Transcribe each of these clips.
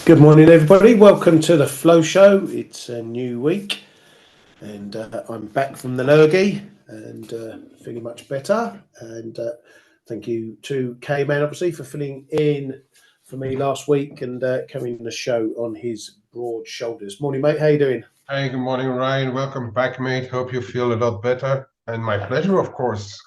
Good morning, everybody. Welcome to the Flow Show. It's a new week, and I'm back from the lurgy and feeling much better. And thank you to K-Man, obviously, for filling in for me last week and carrying the show on his broad shoulders. Morning, mate. How you doing? Hey, good morning, Ryan. Welcome back, mate. Hope you feel a lot better. And my pleasure, of course.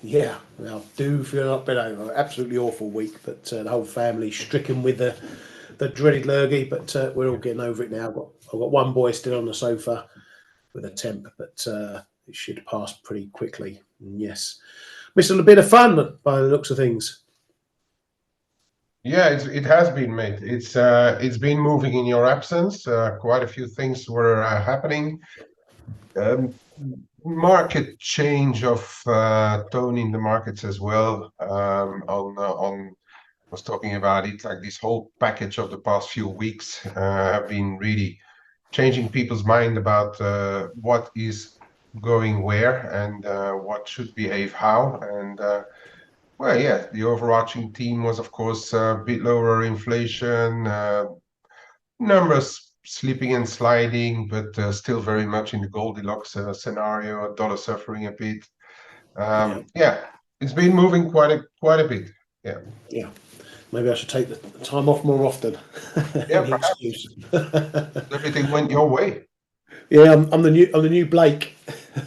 Yeah, I do feel a lot better. Absolutely awful week, but the whole family stricken with the dreaded lurgy. But we're all getting over it now. I've got one boy still on the sofa with a temp, but it should pass pretty quickly. And yes, missed a bit of fun by the looks of things. Yeah, it has been, mate. It's been moving in your absence. Quite a few things were happening. Market change of tone in the markets as well. I was talking about it, like this whole package of the past few weeks have been really changing people's mind about what is going where and what should behave how. And well, yeah, the overarching theme was, of course, a bit lower inflation, numbers slipping and sliding, but still very much in the Goldilocks scenario, dollar suffering a bit. Yeah, it's been moving quite a bit. Yeah. Yeah. Maybe I should take the time off more often. Yeah, Any perhaps excuse. everything went your way. Yeah, I'm the new Blake.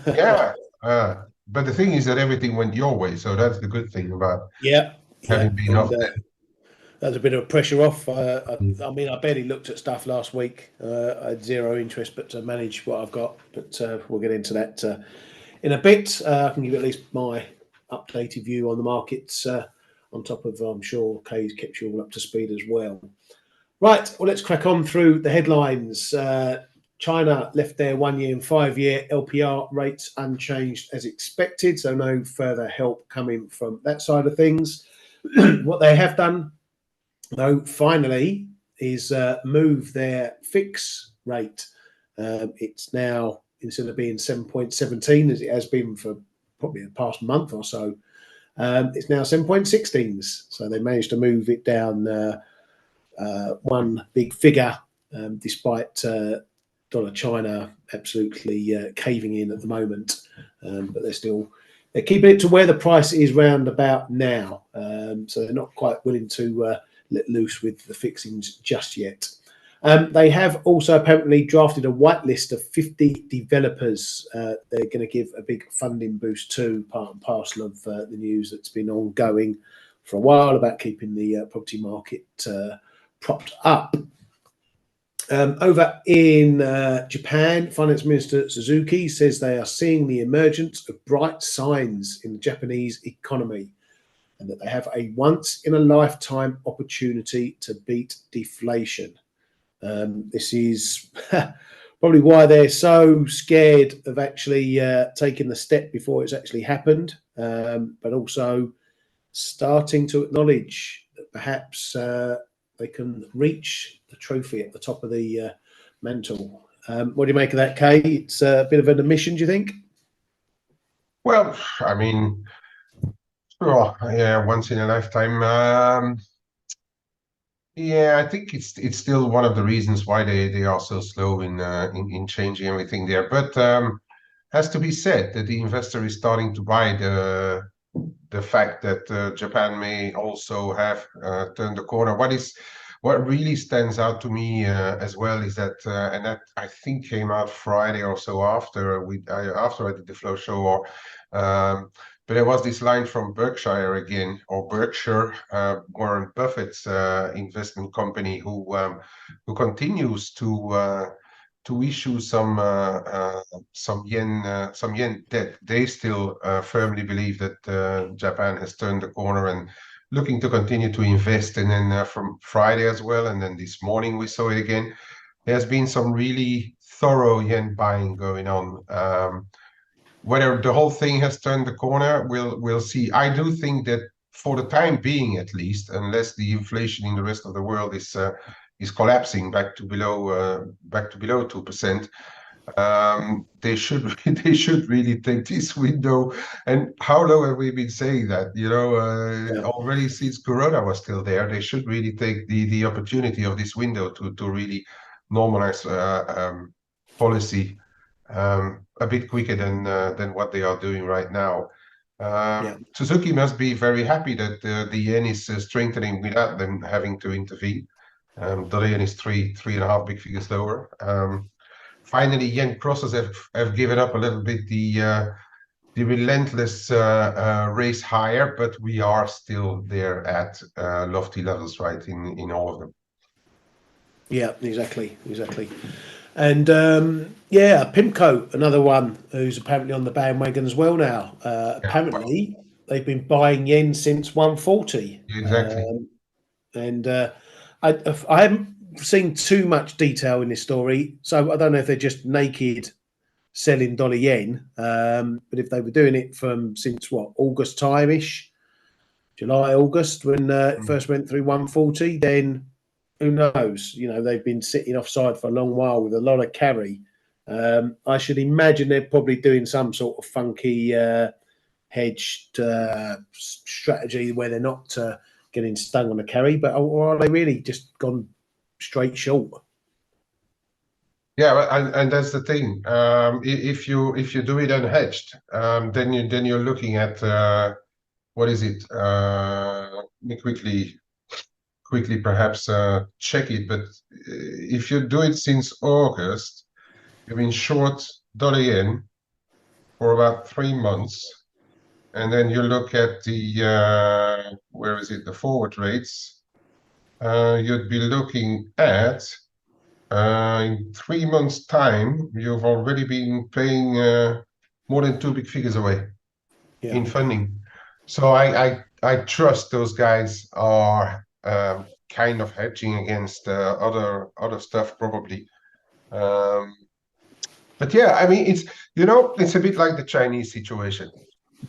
Yeah. But the thing is that everything went your way, so that's the good thing about Yeah, having been and off there. that's a bit of pressure off. I mean, I barely looked at stuff last week. I had zero interest, but to manage what I've got. But we'll get into that in a bit. I can give you at least my updated view on the markets. On top of, I'm sure Kay's kept you all up to speed as well. Right, well, let's crack on through the headlines. China left their 1 year and 5 year LPR rates unchanged as expected, so no further help coming from that side of things. What they have done, though, finally, is move their fix rate. It's now, instead of being 7.17 as it has been for probably the past month or so, it's now 7.16s. So they managed to move it down one big figure, despite dollar China absolutely caving in at the moment. But they're keeping it to where the price is round about now. So they're not quite willing to let loose with the fixings just yet. They have also apparently drafted a whitelist of 50 developers they're going to give a big funding boost to, part and parcel of the news that's been ongoing for a while about keeping the property market propped up. Over in Japan, Finance Minister Suzuki says they are seeing the emergence of bright signs in the Japanese economy and that they have a once-in-a-lifetime opportunity to beat deflation. This is probably why they're so scared of actually taking the step before it's actually happened, but also starting to acknowledge that perhaps they can reach the trophy at the top of the mantle. What do you make of that, Kay? It's a bit of an admission, do you think? Well, I mean, sure, yeah, once in a lifetime. Yeah, I think it's still one of the reasons why they are so slow in changing everything there. But has to be said that the investor is starting to buy the fact that Japan may also have turned the corner. What really stands out to me as well is that, and that I think came out Friday or so after I did the Flow Show, or but there was this line from Berkshire again, or Berkshire, Warren Buffett's investment company, who continues to issue some yen debt. They still firmly believe that Japan has turned the corner and looking to continue to invest. And then from Friday as well, and then this morning we saw it again. There's been some really thorough yen buying going on. Whether the whole thing has turned the corner, we'll see. I do think that for the time being, at least, unless the inflation in the rest of the world is collapsing back to below 2%, They should they should really take this window. And how long have we been saying that? Already since Corona was still there, they should really take the opportunity of this window to really normalize policy a bit quicker than what they are doing right now. Suzuki must be very happy that the yen is strengthening without them having to intervene. The yen is 3.5 big figures lower. Finally, yen crosses have given up a little bit the relentless race higher, but we are still there at lofty levels, right, in all of them. Yeah, exactly. And Pimco, another one who's apparently on the bandwagon as well now. Apparently, they've been buying yen since 140. Exactly. I haven't seen too much detail in this story, so I don't know if they're just naked selling dollar yen. But if they were doing it from since August time-ish, July, August, when it first went through 140, then who knows? They've been sitting offside for a long while with a lot of carry. I should imagine they're probably doing some sort of funky hedged strategy where they're not getting stung on the carry, or are they really just gone straight short? Yeah, and that's the thing. If you do it unhedged, then you're looking at what is it? Let me quickly perhaps check it. But if you do it since August, you've been short dollar yen for about 3 months, and then you look at the where is it? The forward rates. You'd be looking at in 3 months' time, you've already been paying more than 2 big figures away in funding. So I trust those guys are kind of hedging against other stuff probably. But yeah, I mean it's a bit like the Chinese situation.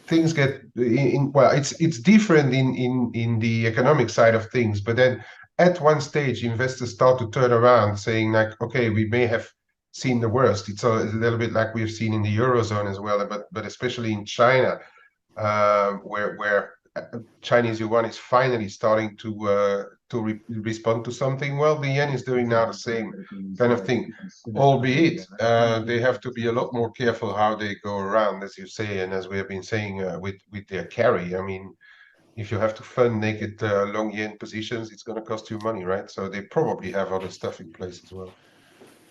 Things get it's different in the economic side of things, but then at one stage investors start to turn around saying like, okay, we may have seen the worst. It's a little bit like we've seen in the Eurozone as well, but especially in China, where Chinese yuan is finally starting to respond to something. Well, the yen is doing now the same kind of thing, albeit they have to be a lot more careful how they go around, as you say, and as we have been saying with their carry. I mean, if you have to fund naked long yen positions, it's going to cost you money, right? So they probably have other stuff in place as well.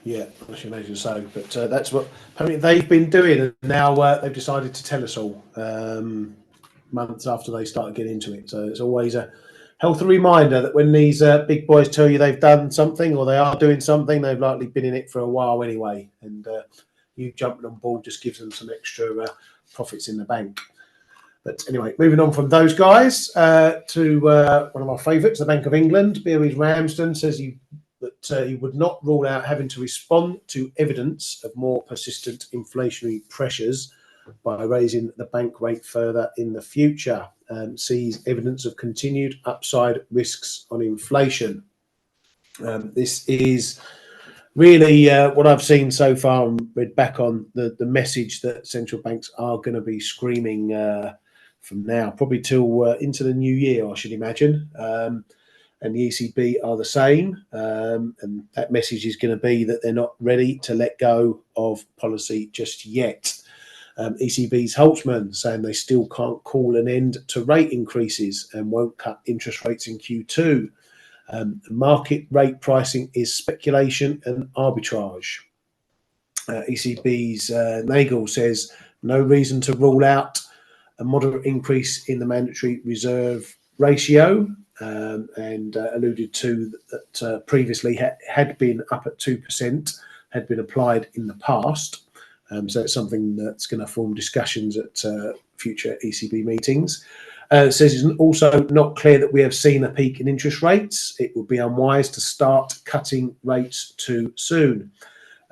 Yeah, I should imagine so. But that's what apparently they've been doing, and now they've decided to tell us all months after they started getting into it. So it's always a healthy reminder that when these big boys tell you they've done something or they are doing something, they've likely been in it for a while anyway. And you jumping on board just gives them some extra profits in the bank. But anyway, moving on from those guys to one of our favourites, the Bank of England. Beary's Ramsden says that he would not rule out having to respond to evidence of more persistent inflationary pressures by raising the bank rate further in the future. Sees evidence of continued upside risks on inflation. This is really what I've seen so far and read back on the message that central banks are going to be screaming from now, probably till into the new year, I should imagine. And the ECB are the same. And that message is going to be that they're not ready to let go of policy just yet. ECB's Holtzman saying they still can't call an end to rate increases and won't cut interest rates in Q2. Market rate pricing is speculation and arbitrage. ECB's Nagel says no reason to rule out a moderate increase in the mandatory reserve ratio, and alluded to that previously had been up at 2%, had been applied in the past. So it's something that's going to form discussions at future ECB meetings. It says it's also not clear that we have seen a peak in interest rates. It would be unwise to start cutting rates too soon.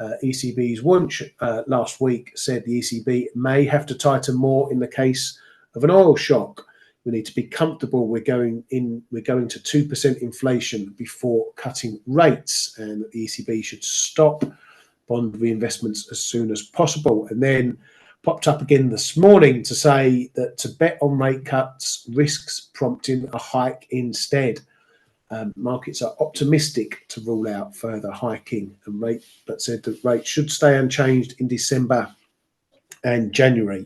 ECB's Wunsch last week said the ECB may have to tighten more in the case of an oil shock. We need to be comfortable we're going to 2% inflation before cutting rates, and the ECB should stop bond reinvestments as soon as possible. And then popped up again this morning to say that to bet on rate cuts risks prompting a hike instead. Markets are optimistic to rule out further hiking and rate, but said that rates should stay unchanged in December and January.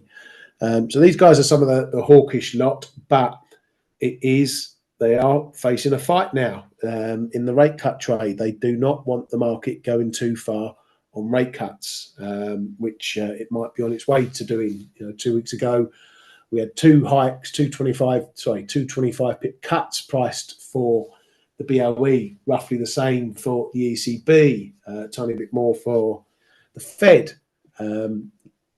So these guys are some of the hawkish lot, but they are facing a fight now in the rate cut trade. They do not want the market going too far on rate cuts, which it might be on its way to doing. 2 weeks ago, we had 2 hikes, 225 pip cuts priced for the BOE, roughly the same for the ECB, a tiny bit more for the Fed.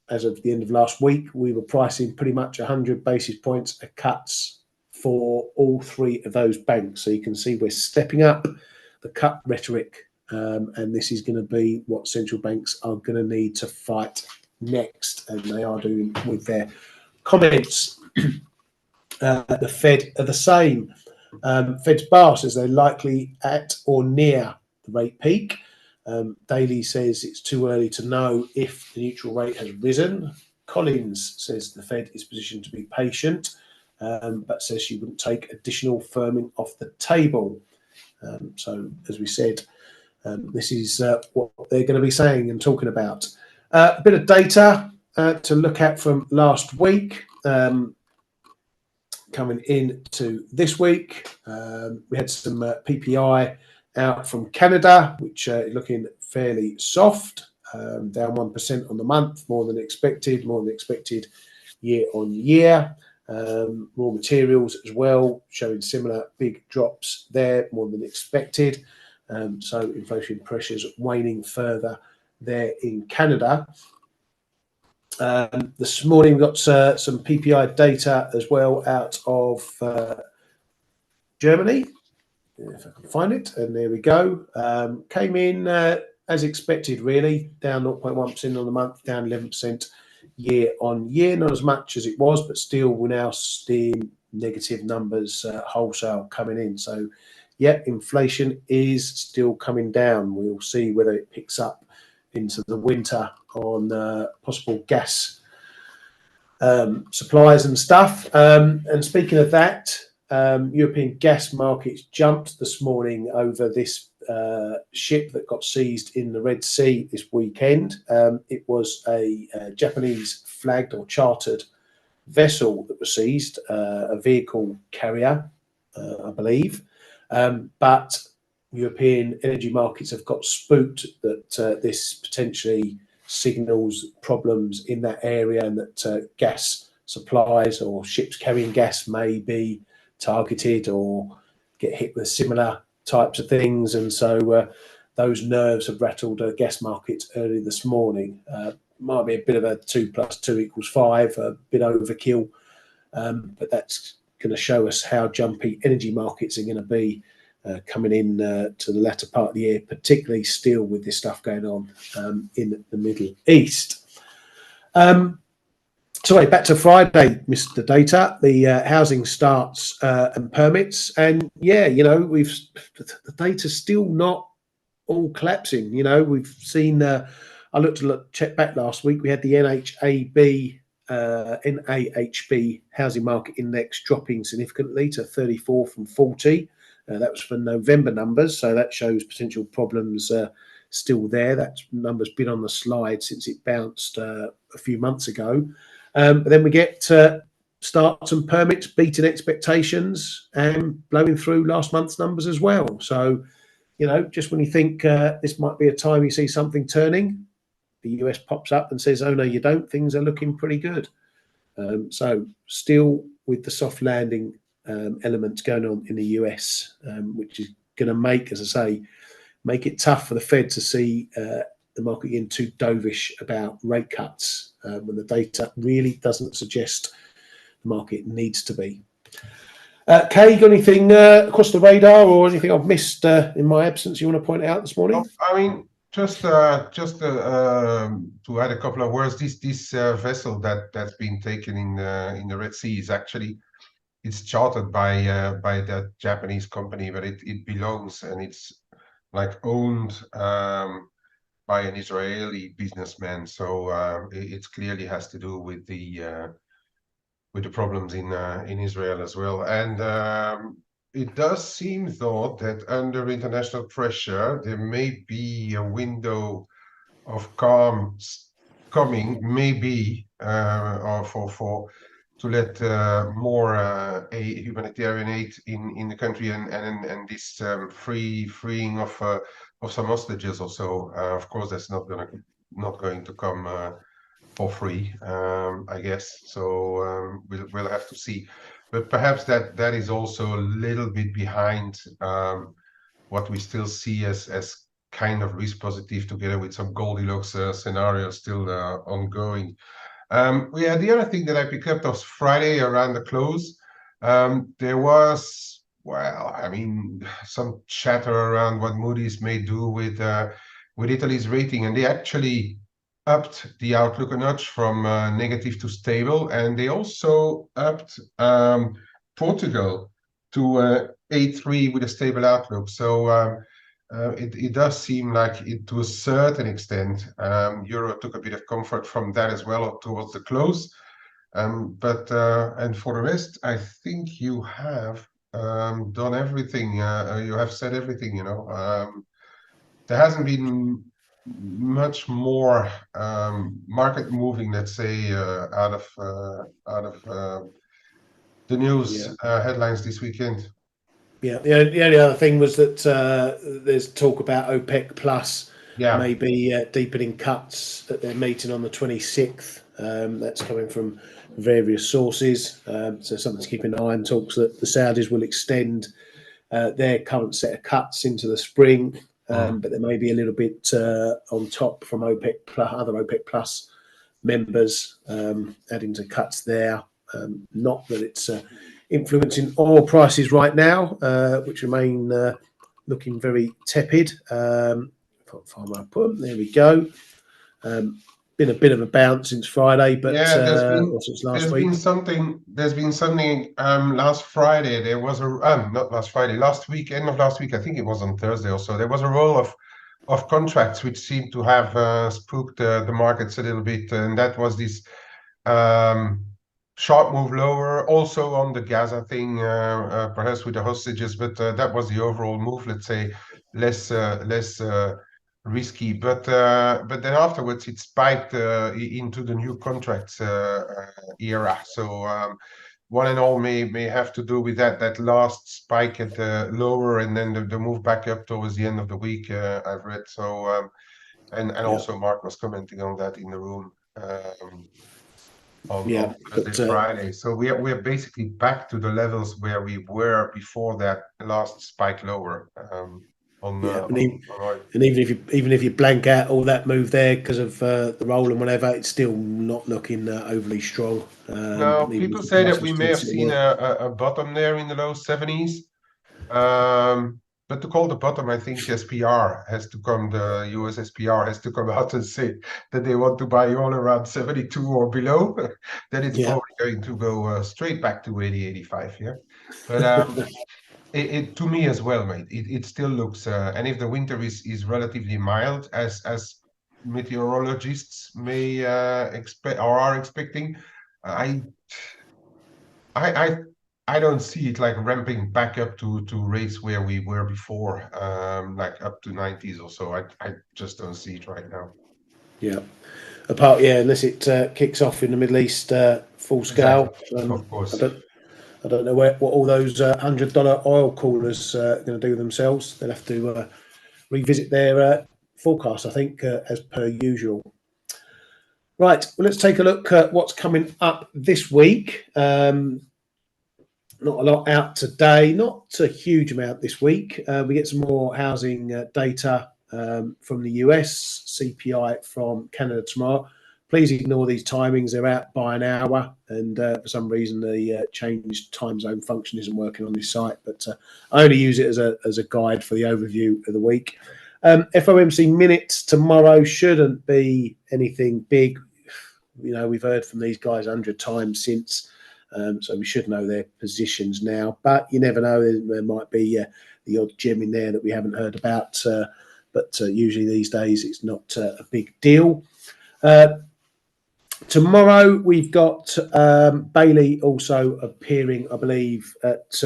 As of the end of last week, we were pricing pretty much 100 basis points of cuts for all 3 of those banks. So you can see we're stepping up the cut rhetoric, and this is going to be what central banks are going to need to fight next, and they are doing with their comments. The Fed are the same. Fed's bar says they're likely at or near the rate peak. Daly says it's too early to know if the neutral rate has risen. Collins says the Fed is positioned to be patient, but says she wouldn't take additional firming off the table. So, as we said, this is what they're going to be saying and talking about. A bit of data to look at from last week. Coming into this week, we had some PPI out from Canada, which is looking fairly soft, down 1% on the month, more than expected year on year. Raw materials as well, showing similar big drops there, more than expected. So inflation pressures waning further there in Canada. This morning we got some PPI data as well out of Germany, if I can find it, and there we go. Came in as expected, really, down 0.1% on the month, down 11% year on year. Not as much as it was, but still we're now seeing negative numbers wholesale coming in. So, yeah, inflation is still coming down. We'll see whether it picks up into the winter on possible gas supplies and stuff. And speaking of that, European gas markets jumped this morning over this ship that got seized in the Red Sea this weekend. It was a Japanese flagged or chartered vessel that was seized, a vehicle carrier, I believe. But European energy markets have got spooked that this potentially signals problems in that area, and that gas supplies or ships carrying gas may be targeted or get hit with similar types of things. And so those nerves have rattled gas markets early this morning. Might be a bit of a 2 + 2 = 5, a bit overkill, but that's going to show us how jumpy energy markets are going to be coming in to the latter part of the year, particularly still with this stuff going on in the Middle East. So back to Friday, Mr. Data, the housing starts and permits, and yeah, the data's still not all collapsing. We've seen. I checked back last week. We had the NAHB housing market index dropping significantly to 34 from 40. That was for November numbers, so that shows potential problems still there. That number's been on the slide since it bounced a few months ago. But then we get starts and permits beating expectations and blowing through last month's numbers as well. So, just when you think this might be a time you see something turning, the US pops up and says, oh, no, you don't. Things are looking pretty good. So still with the soft landing elements going on in the US, which is going to make, as I say, make it tough for the Fed to see the market getting too dovish about rate cuts when the data really doesn't suggest the market needs to be. Kay, you got anything across the radar or anything I've missed in my absence you want to point out this morning? I mean, just to add a couple of words, this vessel that's been taken in the Red Sea is actually, it's chartered by that Japanese company, but it belongs and it's like owned by an Israeli businessman. So it clearly has to do with the problems in Israel as well. And it does seem, though, that under international pressure, there may be a window of calm coming, maybe, or for to let more a humanitarian aid in the country, and this freeing of some hostages or so. Of course, that's not going to come for free, I guess. So we'll have to see. But perhaps that is also a little bit behind what we still see as kind of risk positive, together with some Goldilocks scenarios still ongoing. Yeah, the other thing that I picked up was Friday around the close. There was, well, I mean, some chatter around what Moody's may do with Italy's rating, and they actually upped the outlook a notch from negative to stable, and they also upped Portugal to A3 with a stable outlook. So it does seem like to a certain extent, Euro took a bit of comfort from that as well towards the close. But and for the rest, I think you have done everything. You have said everything. There hasn't been much more market moving, let's say, out of the news headlines this weekend. Yeah, the only other thing was that there's talk about OPEC Plus maybe deepening cuts at their meeting on the 26th. That's coming from various sources. So something to keep in mind. Talks that the Saudis will extend their current set of cuts into the spring, but there may be a little bit on top from OPEC Plus, other OPEC Plus members adding to cuts there. Not that it's influencing oil prices right now, which remain looking very tepid. There we go. Been a bit of a bounce since Friday, but or since last week. There's been something. Last Friday there was not last Friday, last week, end of last week. I think it was on Thursday or so. There was a roll of contracts which seemed to have spooked the markets a little bit, and that was this sharp move lower, also on the Gaza thing, perhaps with the hostages, but that was the overall move, let's say, less risky. But then afterwards it spiked into the new contracts era. So one and all may have to do with that last spike at the lower, and then the move back up towards the end of the week, I've read. So and also Mark was commenting on that in the room. On Thursday, Friday. So we're basically back to the levels where we were before that last spike lower. And even if you blank out all that move there because of the roll and whatever, it's still not looking overly strong. No, people say that we may have seen a bottom there in the low 70s. But to call the bottom, I think SPR has to come, the US SPR has to come out and say that they want to buy all around 72 or below. Then it's probably going to go straight back to 80, 85. Yeah. But it to me as well, mate, it still looks, and if the winter is relatively mild, as meteorologists may expect or are expecting, I don't see it like ramping back up to rates where we were before, like up to 90s or so. I just don't see it right now. Yeah, unless it kicks off in the Middle East full scale. Exactly. Of course. I don't know what all those $100 oil coolers are going to do themselves. They'll have to revisit their forecast, I think, as per usual. Right, well, let's take a look at what's coming up this week. Not a lot out today, not a huge amount this week. We get some more housing data from the US, CPI from Canada tomorrow. Please ignore these timings. They're out by an hour, and for some reason the changed time zone function isn't working on this site, but I only use it as a guide for the overview of the week. FOMC minutes tomorrow shouldn't be anything big. We've heard from these guys 100 times since. So we should know their positions now, but you never know. There might be the odd gem in there that we haven't heard about but usually these days it's not a big deal. Tomorrow we've got Bailey also appearing, I believe, at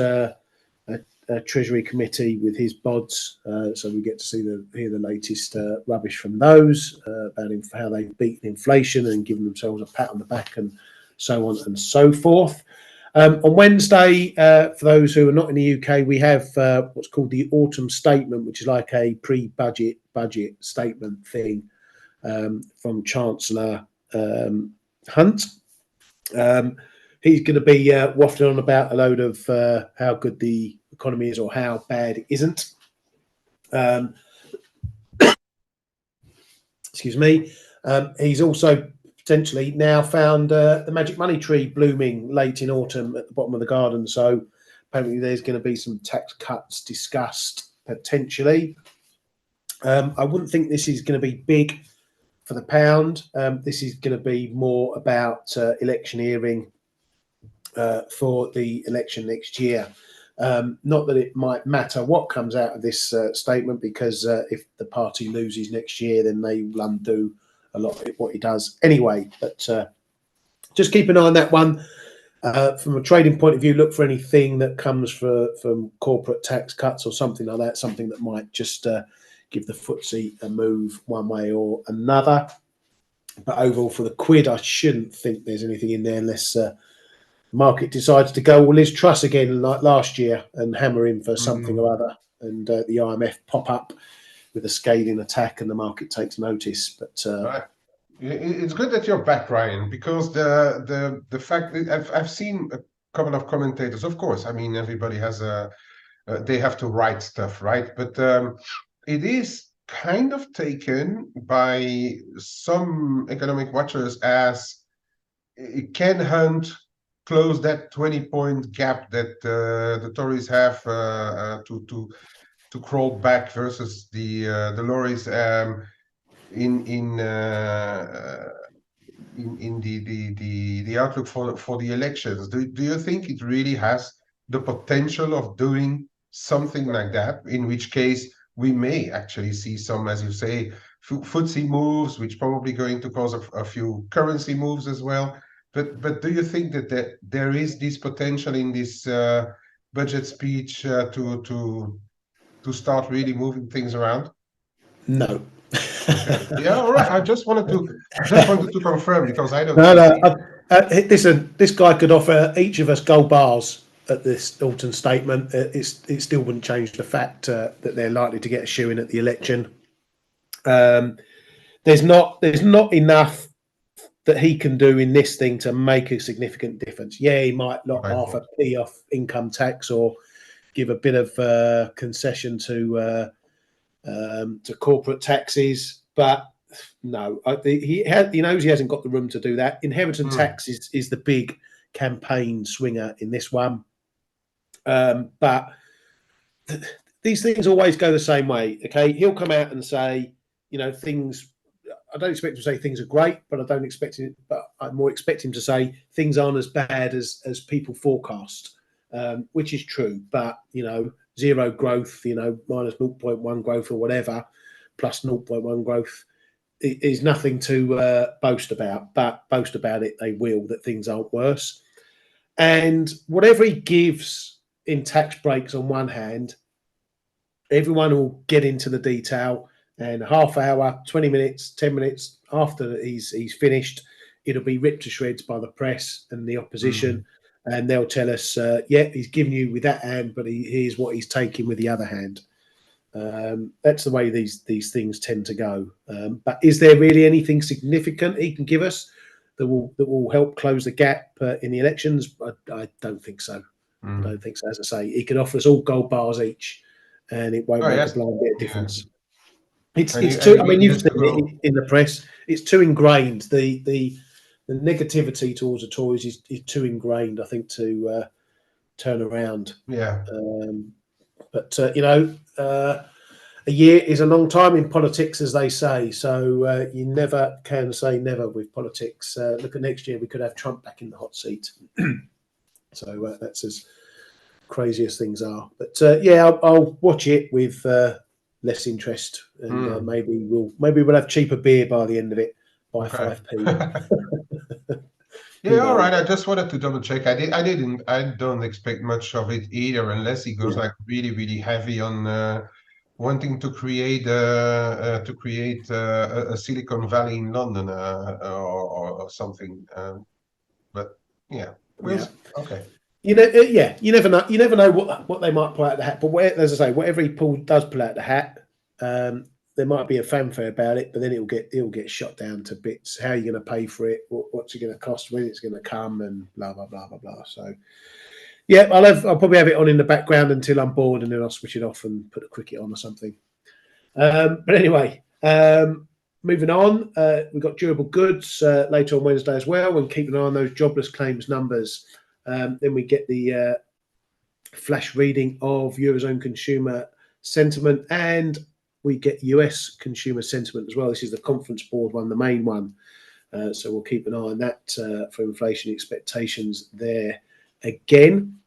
a Treasury Committee with his bods, so we get to hear the latest rubbish from those about how they've beaten inflation and given themselves a pat on the back and so on and so forth. On Wednesday, for those who are not in the UK, we have what's called the Autumn Statement, which is like a pre-budget budget statement thing from Chancellor Hunt. He's going to be waffling on about a load of how good the economy is or how bad it isn't. Excuse me. He's also potentially now found the magic money tree blooming late in autumn at the bottom of the garden. So apparently there's going to be some tax cuts discussed potentially. I wouldn't think this is going to be big for the pound. This is going to be more about electioneering for the election next year. Not that it might matter what comes out of this statement, because if the party loses next year, then they will undo a lot of what he does anyway. But just keep an eye on that one. From a trading point of view, look for anything that comes from corporate tax cuts or something like that, something that might just give the FTSE a move one way or another. But overall, for the quid, I shouldn't think there's anything in there unless market decides to go Liz Truss again like last year and hammer in for something or other, and the IMF pop up with a scathing attack and the market takes notice. But right. It's good that you're back, Ryan, because the fact that I've seen a couple of commentators, of course, I mean, everybody has they have to write stuff, right? But it is kind of taken by some economic watchers as can Hunt close that 20-point gap that the Tories have to crawl back versus the lorries in the outlook for the elections. Do you think it really has the potential of doing something like that? In which case we may actually see some, as you say, FTSE moves, which probably going to cause a few currency moves as well. But do you think that there is this potential in this budget speech to start really moving things around? no. Okay. Yeah, all right. I just wanted to confirm, because I don't see it. Listen, this guy could offer each of us gold bars at this autumn statement. It still wouldn't change the fact that they're likely to get a shoe in at the election. There's not enough that he can do in this thing to make a significant difference. Yeah, he might knock half a p off income tax or give a bit of concession to corporate taxes, but no, he knows he hasn't got the room to do that. Inheritance tax is the big campaign swinger in this one, but these things always go the same way. Okay, he'll come out and say, things. I don't expect him to say things are great, but I more expect him to say things aren't as bad as people forecast, which is true. But zero growth, minus 0.1 growth or whatever, plus 0.1 growth is nothing to boast about. But boast about it they will, that things aren't worse. And whatever he gives in tax breaks on one hand, everyone will get into the detail. And a half hour, 20 minutes, 10 minutes after he's finished, it'll be ripped to shreds by the press and the opposition. And they'll tell us, he's giving you with that hand, but here's what he's taking with the other hand. That's the way these things tend to go. But is there really anything significant he can give us that will help close the gap in the elections? I don't think so. I don't think so. As I say, he could offer us all gold bars each, and it won't make a blind bit of difference. It's too. I mean, you've seen it in the press. It's too ingrained. The negativity towards the Tories is too ingrained, I think, to turn around. Yeah. But a year is a long time in politics, as they say. So you never can say never with politics. Look at next year; we could have Trump back in the hot seat. So that's as crazy as things are. But I'll watch it with less interest, and maybe we'll have cheaper beer by the end of it by Okay. 5p. Yeah, all right. I just wanted to double check. I don't expect much of it either, unless he goes like really, really heavy on wanting to create a Silicon Valley in London or something. But yeah, okay. You know, you never know. You never know what they might pull out of the hat. But as I say, whatever he does pull out the hat, there might be a fanfare about it, but then it'll get shot down to bits. How are you going to pay for it? What's it going to cost? When it's going to come? And blah blah blah blah blah. So yeah, I'll probably have it on in the background until I'm bored, and then I'll switch it off and put a cricket on or something. But anyway, moving on, we've got durable goods later on Wednesday as well, and keep an eye on those jobless claims numbers. Then we get the flash reading of Eurozone consumer sentiment, and we get US consumer sentiment as well. This is the conference board one, the main one. So we'll keep an eye on that for inflation expectations there again.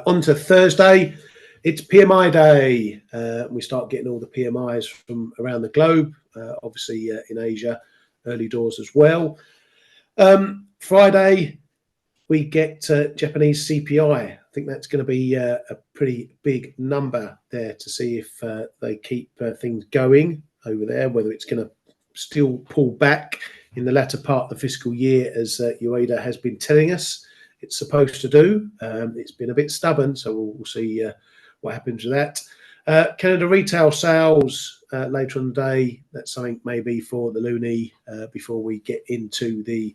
On to Thursday, it's PMI day. We start getting all the PMIs from around the globe, obviously in Asia, early doors as well. Friday, we get Japanese CPI. I think that's going to be a pretty big number there to see if they keep things going over there, whether it's going to still pull back in the latter part of the fiscal year, as Ueda has been telling us it's supposed to do. It's been a bit stubborn, so we'll see what happens with that. Canada retail sales later on the day. That's something maybe for the loonie before we get into the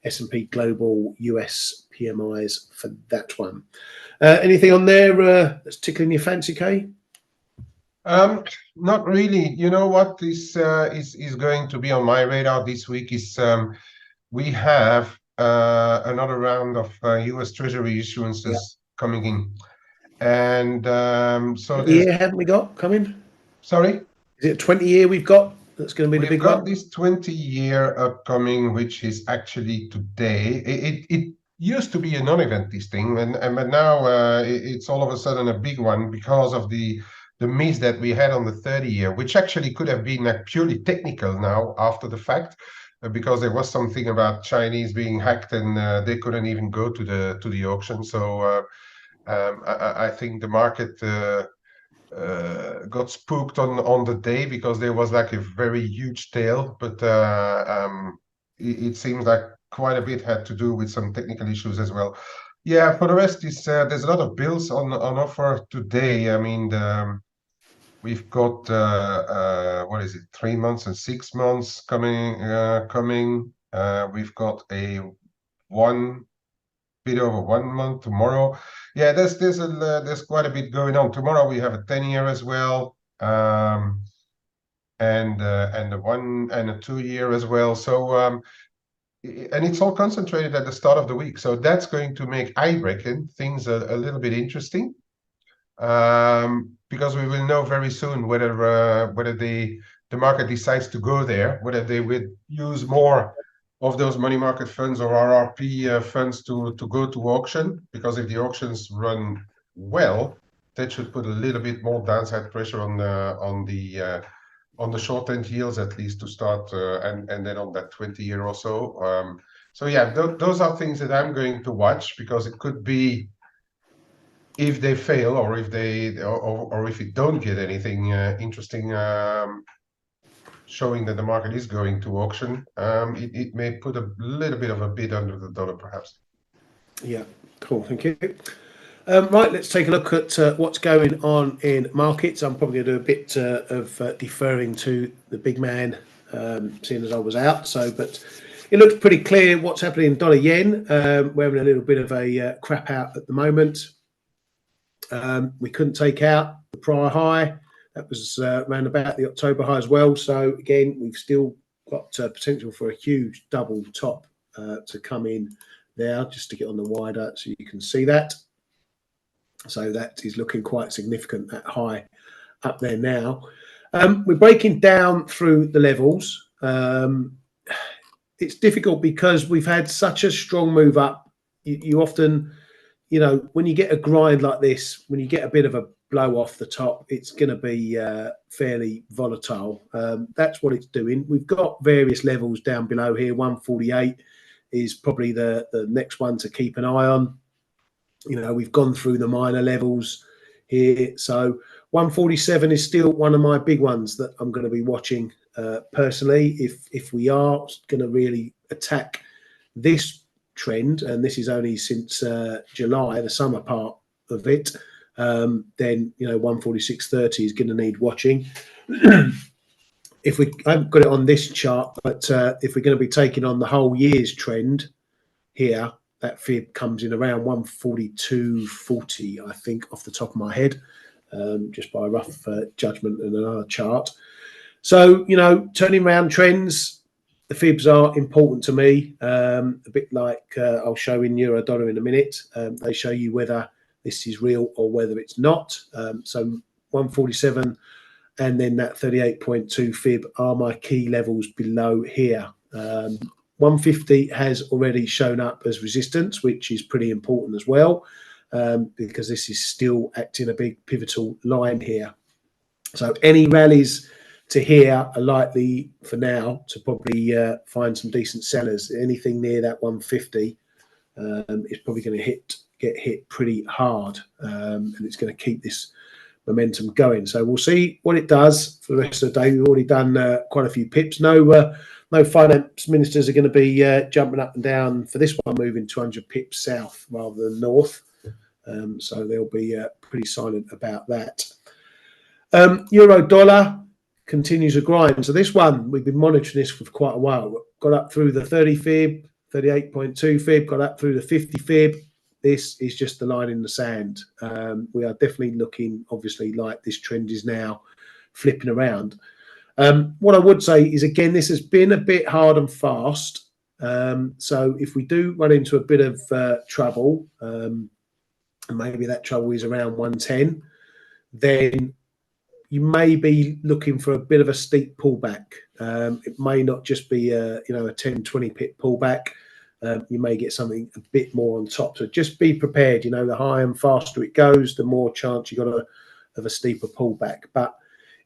S&P Global US PMIs for that one. Anything on there that's tickling your fancy, Kay? Not really. You know what is going to be on my radar this week is we have another round of US Treasury issuances coming in. And so year haven't we got coming? Sorry? Is it a 20-year we've got? That's going to be the big one. We've got this 20-year upcoming, which is actually today. It used to be a non-event, this thing, but now it's all of a sudden a big one because of the miss that we had on the 30-year, which actually could have been purely technical now after the fact, because there was something about Chinese being hacked and they couldn't even go to the auction. So I think the market got spooked on the day because there was like a very huge tail, but it seems like quite a bit had to do with some technical issues as well. Yeah, for the rest, there's a lot of bills on offer today. I mean, we've got what is it, 3 months and 6 months coming. We've got a bit over 1 month tomorrow. Yeah, there's quite a bit going on. Tomorrow we have a 10-year as well, and a 1 and a 2-year as well. So and it's all concentrated at the start of the week. So that's going to make, I reckon, things a little bit interesting, because we will know very soon whether the market decides to go there, whether they would use more of those money market funds or RRP funds to go to auction, because if the auctions run well, that should put a little bit more downside pressure on the short end yields, at least to start, and then on that 20-year or so. So yeah, those are things that I'm going to watch, because it could be, if they fail or if it don't get anything interesting showing that the market is going to auction, it may put a little bit of a bid under the dollar, perhaps. Yeah, cool. Thank you. Right, let's take a look at what's going on in markets. I'm probably going to do a bit of deferring to the big man, seeing as I was out. But it looks pretty clear what's happening in dollar yen. We're having a little bit of a crap out at the moment. We couldn't take out the prior high. That was around about the October high as well. So again, we've still got potential for a huge double top to come in there, just to get on the wider so you can see that. So that is looking quite significant, that high up there now. We're breaking down through the levels. It's difficult because we've had such a strong move up. You often, when you get a grind like this, when you get a bit of a blow off the top. It's going to be fairly volatile. That's what it's doing. We've got various levels down below here. 148 is probably the next one to keep an eye on. You know, we've gone through the minor levels here. So 147 is still one of my big ones that I'm going to be watching personally. If we are going to really attack this trend, and this is only since July, the summer part of it, then, you know, 146.30 is going to need watching. I haven't got it on this chart, but if we're going to be taking on the whole year's trend here, that fib comes in around 142.40, I think, off the top of my head, just by a rough judgment and another chart. So, you know, turning around trends, the fibs are important to me, a bit like I'll show in euro dollar in a minute. They show you whether this is real or whether it's not. So 147 and then that 38.2 fib are my key levels below here. 150 has already shown up as resistance, which is pretty important as well, because this is still acting a big pivotal line here. So any rallies to here are likely for now to probably find some decent sellers. Anything near that 150 is probably going to get hit pretty hard, and it's going to keep this momentum going. So we'll see what it does for the rest of the day. We've already done quite a few pips. No finance ministers are going to be jumping up and down for this one, moving 200 pips south rather than north. So they'll be pretty silent about that. Euro dollar continues to grind. So this one, we've been monitoring this for quite a while. Got up through the 30 fib, 38.2 fib, got up through the 50 fib. This is just the line in the sand. We are definitely looking, obviously, like this trend is now flipping around. What I would say is, again, this has been a bit hard and fast. So if we do run into a bit of trouble, and maybe that trouble is around 110, then you may be looking for a bit of a steep pullback. It may not just be a 10, 20 pip pullback. You may get something a bit more on top. So just be prepared. You know, the higher and faster it goes, the more chance you got of a steeper pullback. But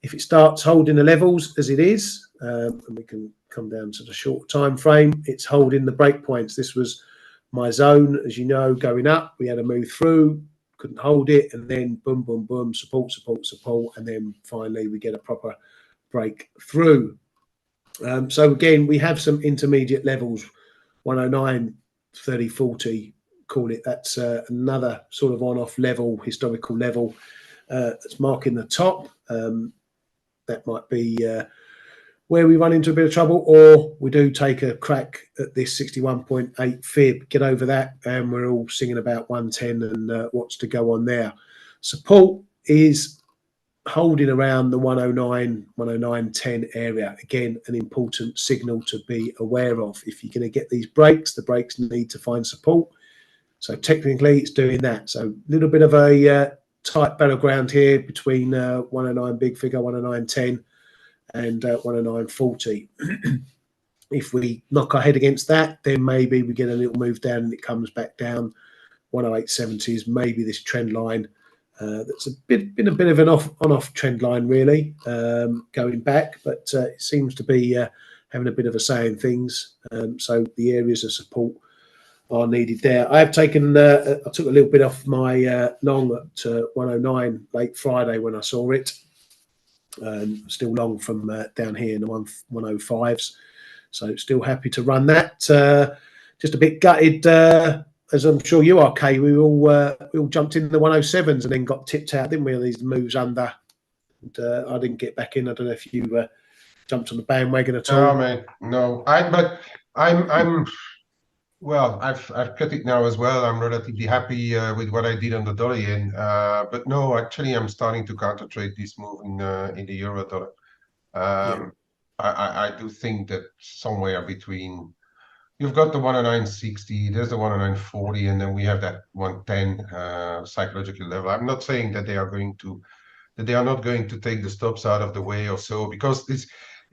if it starts holding the levels as it is, and we can come down to the short time frame, it's holding the break points. This was my zone, as you know, going up. We had to move through, couldn't hold it, and then boom, boom, boom, support, support, support, and then finally we get a proper breakthrough. So again, we have some intermediate levels, 109, 30, 40, call it. That's another sort of on-off level, historical level that's marking the top. That might be where we run into a bit of trouble, or we do take a crack at this 61.8 fib, get over that, and we're all singing about 110 and what's to go on there. Support is holding around the 109, 109.10 area. Again, an important signal to be aware of. If you're going to get these breaks, the breaks need to find support. So technically it's doing that. So a little bit of a tight battleground here between 109 big figure, 109.10 and 109.40. If we knock our head against that, then maybe we get a little move down and it comes back down. 108.70 is maybe this trend line. That's been a bit of an on-off trend line, really, going back, but it seems to be having a bit of a say in things. So the areas of support are needed there. I have taken, I took a little bit off my long at 109 late Friday when I saw it. Still long from down here in the 105s. So still happy to run that. Just a bit gutted, as I'm sure you are, Kay. We all jumped in the 107s and then got tipped out, didn't we? These moves under. And, I didn't get back in. I don't know if you jumped on the bandwagon at all. No, mate, no. Well, I've cut it now as well. I'm relatively happy with what I did on the dollar yen. But no, actually, I'm starting to counter trade this move in the euro dollar. Yeah. I do think that somewhere between, you've got the 109.60, there's the 109.40, and then we have that 110 psychological level. I'm not saying that they are not going to take the stops out of the way or so, because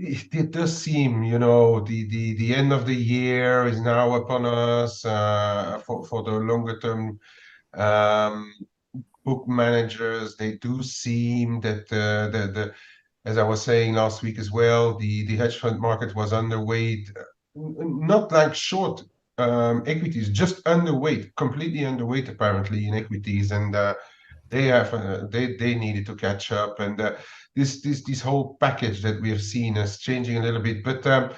it does seem, you know, the end of the year is now upon us for the longer term book managers, they do seem that as I was saying last week as well, the hedge fund market was underweight, not like short equities, just underweight, completely underweight apparently in equities, and they needed to catch up, and this whole package that we have seen is changing a little bit, but I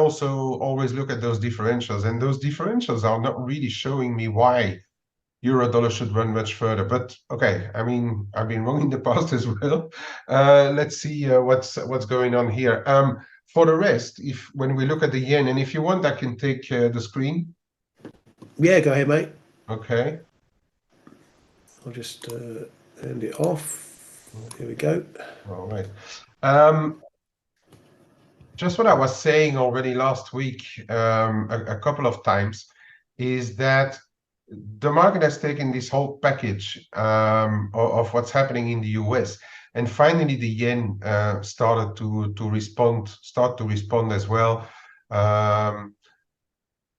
also always look at those differentials, and those differentials are not really showing me why euro dollar should run much further. But okay, I mean, I've been wrong in the past as well. Let's see what's going on here. For the rest, if when we look at the yen, and if you want, I can take the screen. Yeah, go ahead, mate. Okay. I'll just end it off. Here we go. All right. Just what I was saying already last week, a couple of times, is that the market has taken this whole package of what's happening in the US, and finally the yen started to respond as well.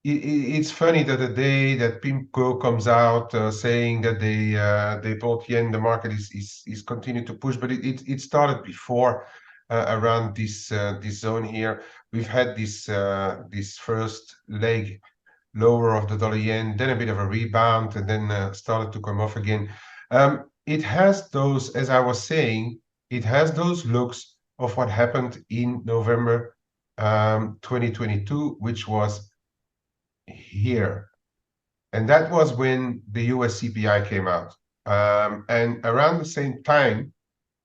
It's funny that the day that PIMCO comes out saying that they bought yen, the market is continuing to push, but it started before around this zone here. We've had this first leg lower of the dollar yen, then a bit of a rebound, and then started to come off again. It has those, as I was saying, it has those looks of what happened in November 2022, which was here. And that was when the US CPI came out. And around the same time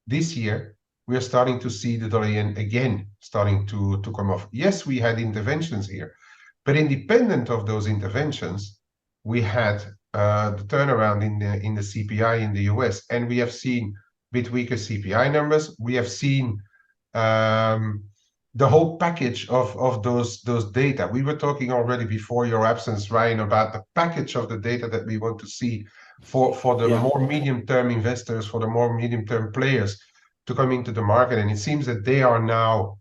this year, we are starting to see the dollar yen again starting to come off. Yes, we had interventions here, but independent of those interventions, we had the turnaround in the CPI in the US, and we have seen a bit weaker CPI numbers. We have seen the whole package of those data. We were talking already before your absence, Ryan, about the package of the data that we want to see for the more medium-term investors, for the more medium-term players to come into the market. And it seems that they are now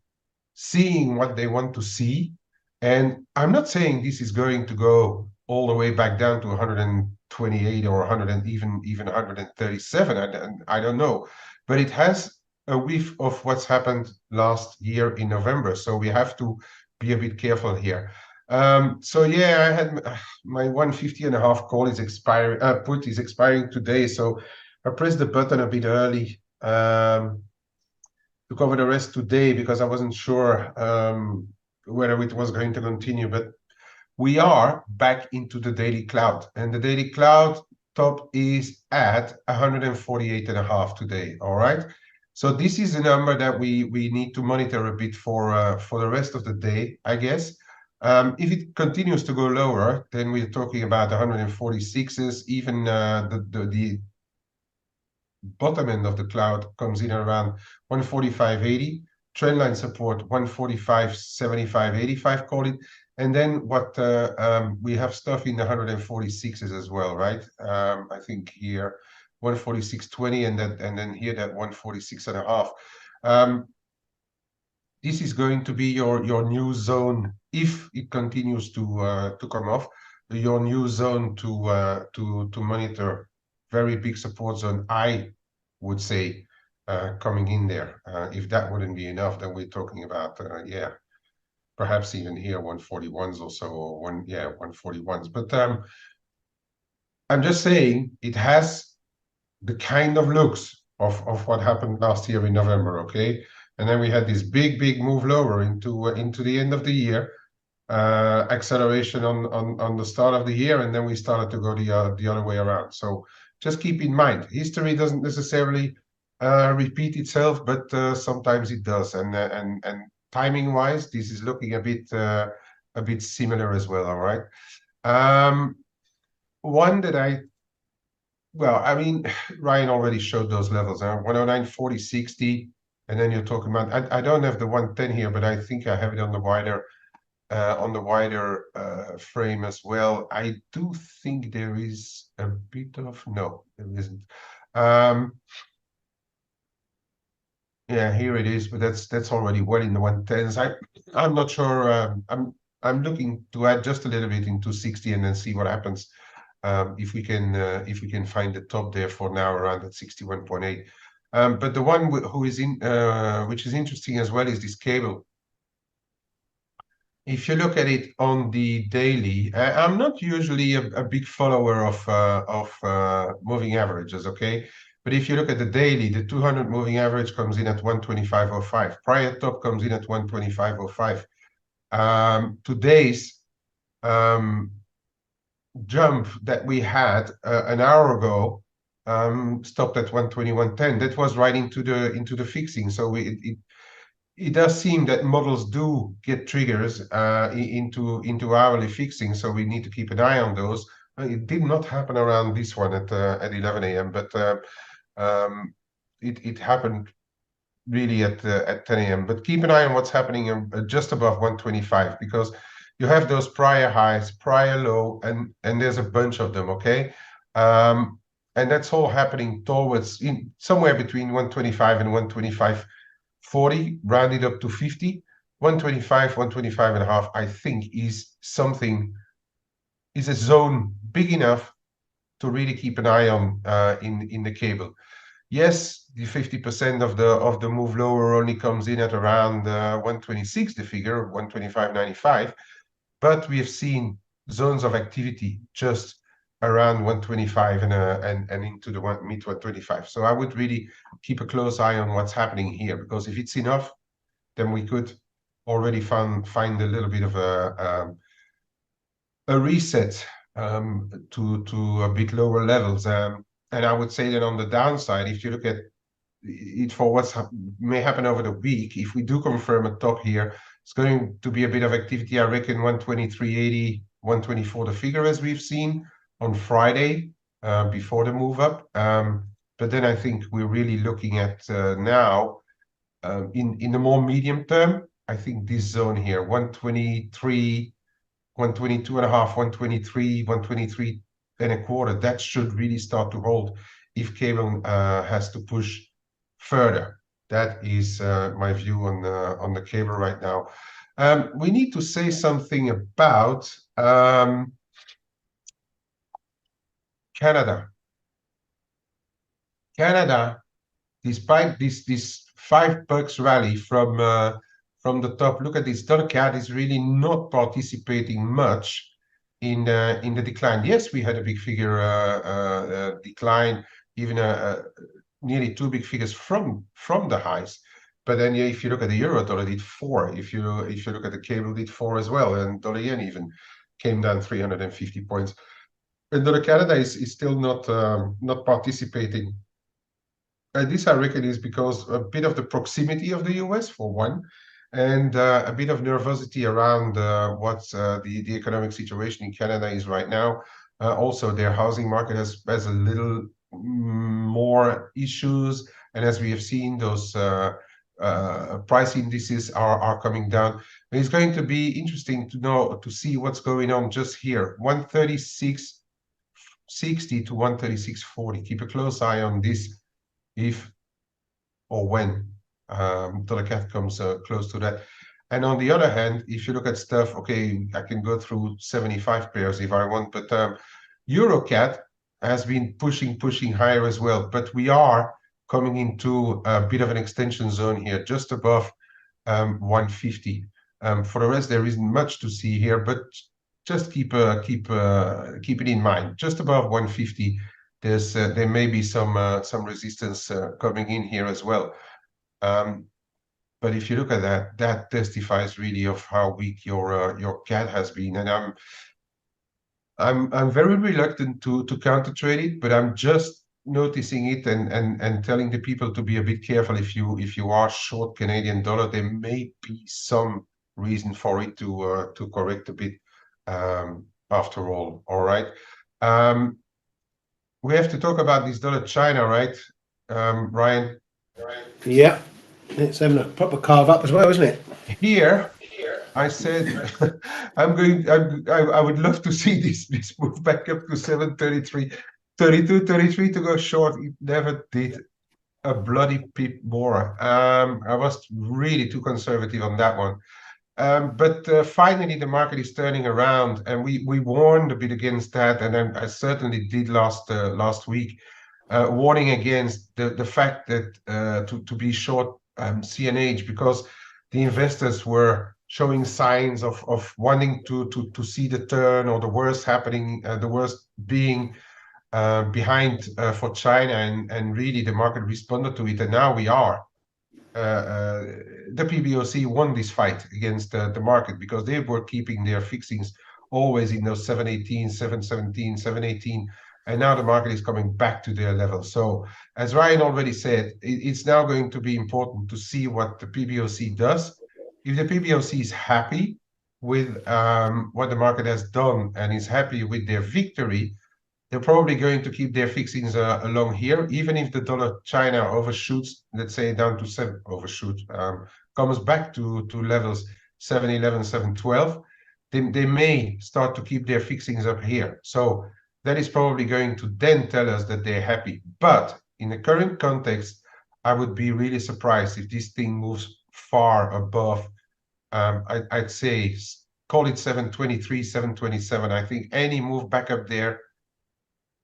seeing what they want to see. And I'm not saying this is going to go all the way back down to 128 or 100 and even 137. I don't know, but it has a whiff of what's happened last year in November. So we have to be a bit careful here. So yeah, I had my 150.5 call is expiring, put is expiring today. So I pressed the button a bit early to cover the rest today because I wasn't sure whether it was going to continue, but we are back into the daily cloud, and the daily cloud top is at 148.5 today. All right. So this is a number that we need to monitor a bit for the rest of the day, I guess. If it continues to go lower, then we're talking about 146s. Even the bottom end of the cloud comes in around 145.80. Trendline support 145.75, call it. And then what we have stuff in the 146s as well, right? I think here 146.20 and then here that 146.5. This is going to be your new zone if it continues to come off. Your new zone to monitor. Very big support zone, I would say, coming in there. If that wouldn't be enough, then we're talking about yeah, perhaps even here 141s or so, or 141s. But I'm just saying it has the kind of looks of what happened last year in November, okay? And then we had this big move lower into the end of the year, acceleration on the start of the year, and then we started to go the other way around. So just keep in mind, history doesn't necessarily repeat itself, but sometimes it does. And timing-wise, this is looking a bit similar as well. All right. One that well, I mean, Ryan already showed those levels. 109, 40, 60, and then you're talking about. I don't have the 110 here, but I think I have it on the wider frame as well. I do think there is a bit of no, there isn't. Yeah, here it is, but that's already well in the 110s. I'm not sure. I'm looking to add just a little bit into 60 and then see what happens if we can find the top there for now around at 61.8. But the one who is which is interesting as well is this cable. If you look at it on the daily, I'm not usually a big follower of moving averages, okay? But if you look at the daily, the 200 moving average comes in at 125.05. Prior top comes in at 125.05. Today's jump that we had an hour ago stopped at 121.10. That was right into the fixing. So it does seem that models do get triggers into hourly fixing, so we need to keep an eye on those. It did not happen around this one at 11 a.m., but it happened really at 10 a.m. But keep an eye on what's happening just above 125, because you have those prior highs, prior low, and there's a bunch of them, okay? And that's all happening towards somewhere between 125 and 125.40, rounded up to 50. 125, 125 and a half, I think is a zone big enough to really keep an eye on in the cable. Yes, the 50% of the move lower only comes in at around 126, the figure 125.95, but we have seen zones of activity just around 125 and into the mid 125. So I would really keep a close eye on what's happening here, because if it's enough, then we could already find a little bit of a reset to a bit lower levels. And I would say that on the downside, if you look at it for what may happen over the week, if we do confirm a top here, it's going to be a bit of activity. I reckon 123.80, 124 the figure, as we've seen on Friday before the move up. But then I think we're really looking at now in the more medium term, I think this zone here, 123, 122 and a half, 123, 123 and a quarter, that should really start to hold if cable has to push further. That is my view on the cable right now. We need to say something about Canada. Canada, despite this $5 rally from the top, look at this. Dollar CAD is really not participating much in the decline. Yes, we had a big figure decline, even nearly two big figures from the highs. But then if you look at the euro, dollar did 4. If you look at the cable, did 4 as well, and dollar yen even came down 350 points. And dollar Canada is still not participating. And this, I reckon, is because a bit of the proximity of the US, for one, and a bit of nervosity around what the economic situation in Canada is right now. Also, their housing market has a little more issues, and as we have seen, those price indices are coming down. But it's going to be interesting to see what's going on just here, 136.60 to 136.40. Keep a close eye on this if or when dollar CAD comes close to that. And on the other hand, if you look at stuff, okay, I can go through 75 pairs if I want, but Euro CAD has been pushing higher as well. But we are coming into a bit of an extension zone here, just above 150. For the rest, there isn't much to see here, but just keep it in mind. Just above 150, there may be some resistance coming in here as well. But if you look at that, that testifies really of how weak your CAD has been, and I'm very reluctant to counter trade it, but I'm just noticing it and telling the people to be a bit careful. If you are short Canadian dollar, there may be some reason for it to correct a bit after all. All right. We have to talk about this dollar China, right, Ryan? Yeah, it's having a proper carve up as well, isn't it? Here, I said I would love to see this move back up to 733, 32, 33 to go short. It never did a bloody pip more. I was really too conservative on that one. But finally, the market is turning around, and we warned a bit against that, and I certainly did last week, warning against the fact that to be short CNH, because the investors were showing signs of wanting to see the turn, or the worst happening, the worst being behind for China, and really the market responded to it, and now we are. The PBOC won this fight against the market, because they were keeping their fixings always in those 718, 717, 718, and now the market is coming back to their level. So as Ryan already said, it's now going to be important to see what the PBOC does. If the PBOC is happy with what the market has done and is happy with their victory, they're probably going to keep their fixings along here, even if the dollar China overshoots, let's say down to comes back to levels 711, 712. They may start to keep their fixings up here. So that is probably going to then tell us that they're happy. But in the current context, I would be really surprised if this thing moves far above. I'd say call it 723, 727. I think any move back up there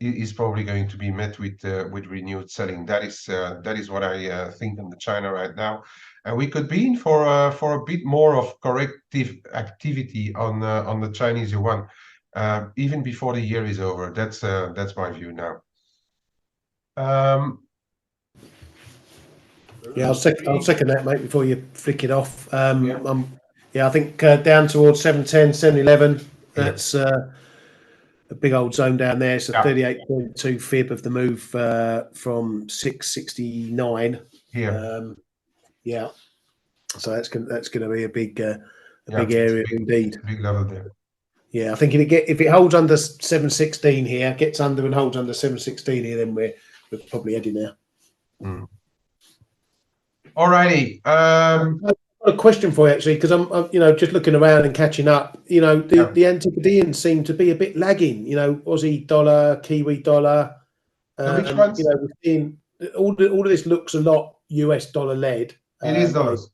is probably going to be met with renewed selling. That is what I think on the China right now, and we could be in for a bit more of corrective activity on the Chinese yuan, even before the year is over. That's my view now. Yeah, I'll second that, mate, before you flick it off. Yeah, I think down towards 710, 711. That's a big old zone down there. It's a 38.2 fib of the move from 669 here. Yeah, so that's going to be a big area indeed. Big level there. Yeah, I think if it holds under 716 here, gets under and holds under 716 here, then we're probably heading there. Alrighty. A question for you, actually, because I'm just looking around and catching up. The Antipodeans seem to be a bit lagging. Aussie dollar, Kiwi dollar. Which ones? We're seeing all of this looks a lot US dollar led. It is dollars,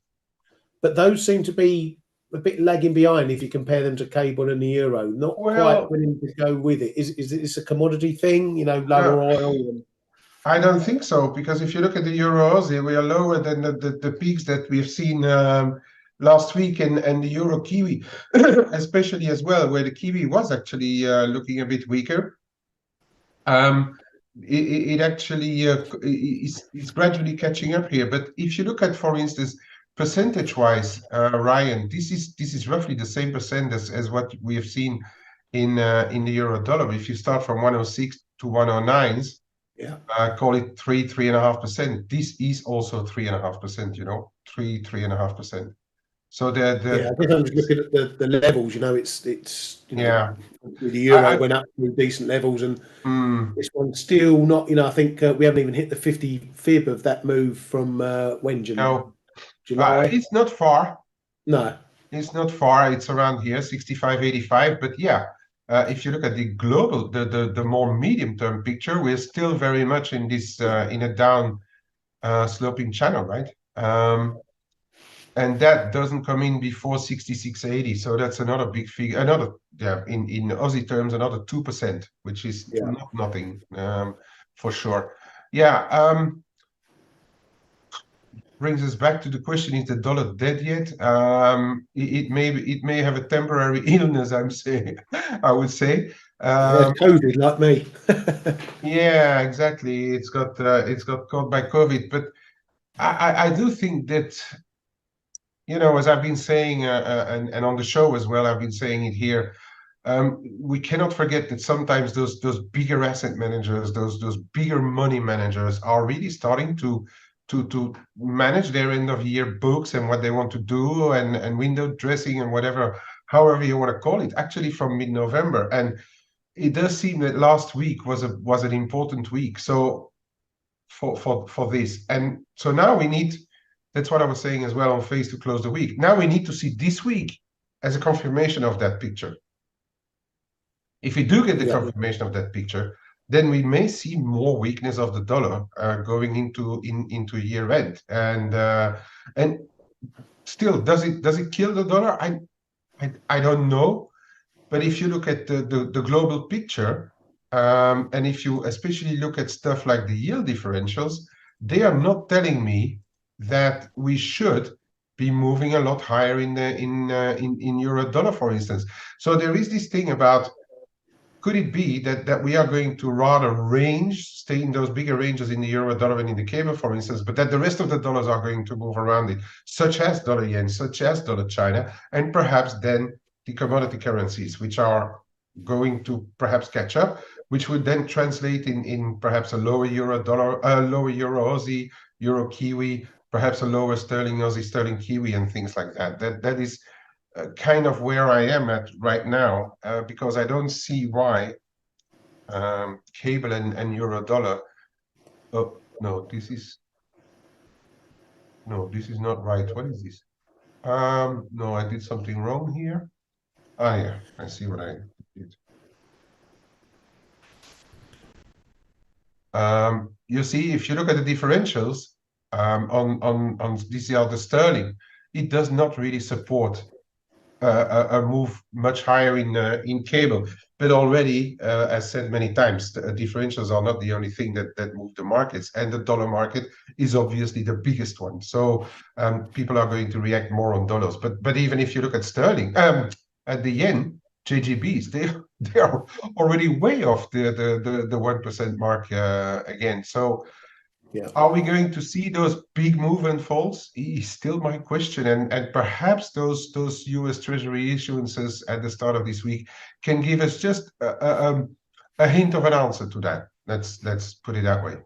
but those seem to be a bit lagging behind if you compare them to cable and the euro. Not quite willing to go with it. Is this a commodity thing? Lower oil. I don't think so, because if you look at the Euro-Aussie, we are lower than the peaks that we've seen last week, and the Euro-Kiwi, especially as well, where the Kiwi was actually looking a bit weaker. It actually is gradually catching up here. But if you look at, for instance, percentage-wise, Ryan, this is roughly the same percent as what we have seen in the euro-dollar. If you start from 106 to 109s, call it 3.5%. This is also 3.5%. 3.5%. So I guess I'm just looking at the levels. It's the euro went up to decent levels, and this one's still not. I think we haven't even hit the 50 fib of that move from when July. It's not far. No, it's not far. It's around here, 65.85. But if you look at the global, the more medium-term picture, we're still very much in this in a down sloping channel, right? And that doesn't come in before 66.80. So that's another big figure. In Aussie terms, another 2%, which is not nothing for sure. Brings us back to the question: is the dollar dead yet? It may have a temporary illness. I would say. COVID, like me. Yeah, exactly. It's got caught by COVID, but I do think that, as I've been saying, and on the show as well, I've been saying it here. We cannot forget that sometimes those bigger asset managers, those bigger money managers, are really starting to manage their end of year books and what they want to do, and window dressing and however you want to call it, actually from mid-November. And it does seem that last week was an important week. So for this, and so now we need. That's what I was saying as well on Face to close the week. Now we need to see this week as a confirmation of that picture. If we do get the confirmation of that picture, then we may see more weakness of the dollar going into year end, and still, does it kill the dollar? I don't know. But if you look at the global picture, and if you especially look at stuff like the yield differentials, they are not telling me that we should be moving a lot higher in euro dollar, for instance. So there is this thing about, could it be that we are going to rather stay in those bigger ranges in the euro dollar and in the cable, for instance, but that the rest of the dollars are going to move around it, such as dollar yen, such as dollar China, and perhaps then the commodity currencies, which are going to perhaps catch up, which would then translate in perhaps a lower euro dollar, lower euro Aussie, euro Kiwi, perhaps a lower sterling Aussie, sterling Kiwi, and things like that. That is kind of where I am at right now, because I don't see why cable and euro dollar. Oh no, this is not right. What is this? No, I did something wrong here. Ah, yeah, I see what I did. You see, if you look at the differentials on these are the sterling, it does not really support a move much higher in cable. But already, as said many times, the differentials are not the only thing that move the markets, and the dollar market is obviously the biggest one. So people are going to react more on dollars. But even if you look at sterling, at the yen, JGBs, they are already way off the 1% mark again. So Yeah. are we going to see those big move and falls? Is still my question, and perhaps those U.S. Treasury issuances at the start of this week can give us just a hint of an answer to that. Let's put it that way.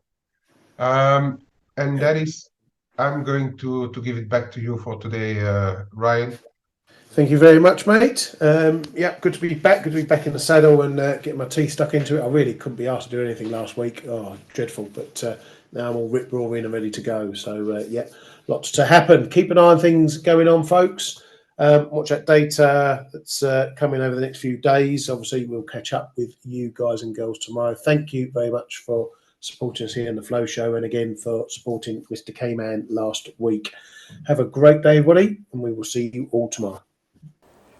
And that is, I'm going to give it back to you for today, Ryan. Thank you very much, mate. Yeah, good to be back. Good to be back in the saddle and getting my teeth stuck into it. I really couldn't be asked to do anything last week. Oh, dreadful. But now I'm all rip-roaring and ready to go. So, yeah, lots to happen. Keep an eye on things going on, folks. Watch that data that's coming over the next few days. Obviously, we'll catch up with you guys and girls tomorrow. Thank you very much for supporting us here in the Flow Show, and again for supporting Mr. K-Man last week. Have a great day, everybody, and we will see you all tomorrow.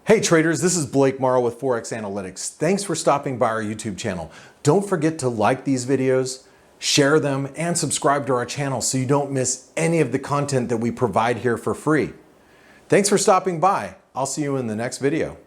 Hey traders, this is Blake Morrow with ForexAnalytix. Thanks for stopping by our YouTube channel. Don't forget to like these videos, share them, and subscribe to our channel so you don't miss any of the content that we provide here for free. Thanks for stopping by. I'll see you in the next video.